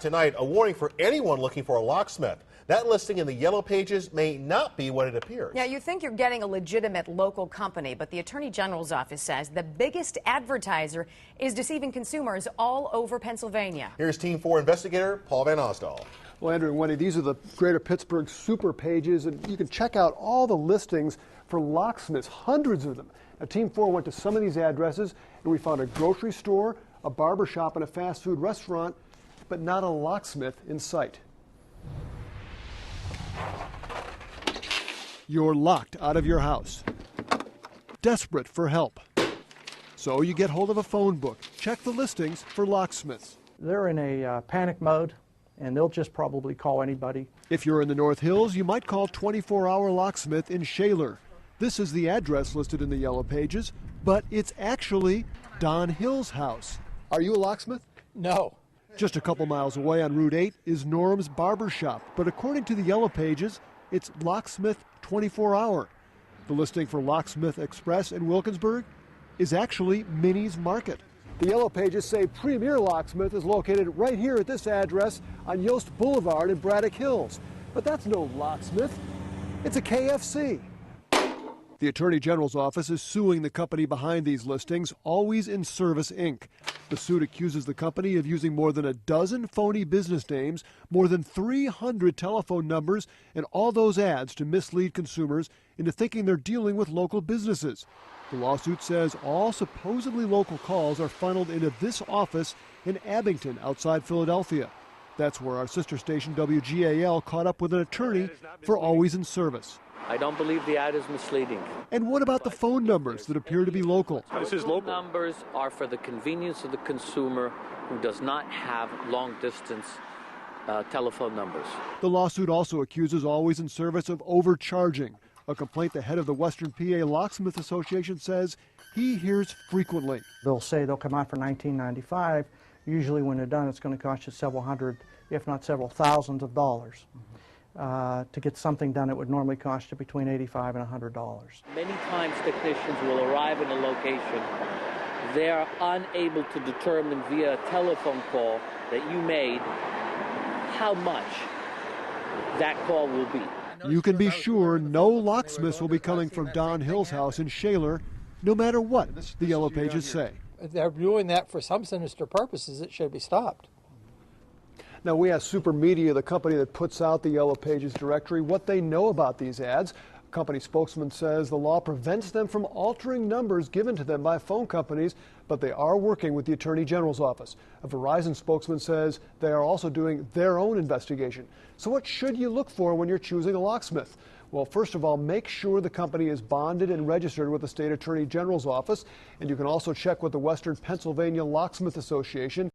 tonight, a warning for anyone looking for a locksmith. That listing in the Yellow Pages may not be what it appears. Yeah, you think you're getting a legitimate local company, but the Attorney General's office says the biggest advertiser is deceiving consumers all over Pennsylvania. Here's Team 4 investigator Paul Van Osdal. Well, Andrew and Wendy, these are the Greater Pittsburgh Super Pages, and you can check out all the listings for locksmiths, hundreds of them. Now, Team 4 went to some of these addresses, and we found a grocery store, a barber shop, and a fast food restaurant, but not a locksmith in sight. You're locked out of your house, desperate for help. So you get hold of a phone book, check the listings for locksmiths. They're in a panic mode, and they'll just probably call anybody. If you're in the North Hills, you might call 24-Hour Locksmith in Shaler. This is the address listed in the Yellow Pages, but it's actually Don Hill's house. Are you a locksmith? No. Just a couple miles away on Route 8 is Norm's Barber Shop, but according to the Yellow Pages, it's Locksmith 24-Hour. The listing for Locksmith Express in Wilkinsburg is actually Minnie's Market. The Yellow Pages say Premier Locksmith is located right here at this address on Yost Boulevard in Braddock Hills. But that's no locksmith. It's a KFC. The Attorney General's office is suing the company behind these listings, Always in Service, Inc. The suit accuses the company of using more than a dozen phony business names, more than 300 telephone numbers, and all those ads to mislead consumers into thinking they're dealing with local businesses. The lawsuit says all supposedly local calls are funneled into this office in Abington, outside Philadelphia. That's where our sister station WGAL caught up with an attorney for Always in Service. I don't believe the ad is misleading. And what about the phone numbers that appear to be local? This is local. Numbers are for the convenience of the consumer who does not have long-distance telephone numbers. The lawsuit also accuses Always in Service of overcharging, a complaint the head of the Western PA Locksmith Association says he hears frequently. They'll say they'll come out for $19.95. Usually when they're done, it's going to cost you several hundred, if not several thousands of dollars. To get something done, it would normally cost you between $85 and $100. Many times technicians will arrive in a location. They are unable to determine via a telephone call that you made how much that call will be. You can be sure no locksmiths will be coming from Don Hill's house in Shaler, no matter what the Yellow Pages say. If they're doing that for some sinister purposes, it should be stopped. Now, we asked Super Media, the company that puts out the Yellow Pages directory, what they know about these ads. A company spokesman says the law prevents them from altering numbers given to them by phone companies, but they are working with the Attorney General's office. A Verizon spokesman says they are also doing their own investigation. So what should you look for when you're choosing a locksmith? Well, first of all, make sure the company is bonded and registered with the State Attorney General's office, and you can also check with the Western Pennsylvania Locksmith Association.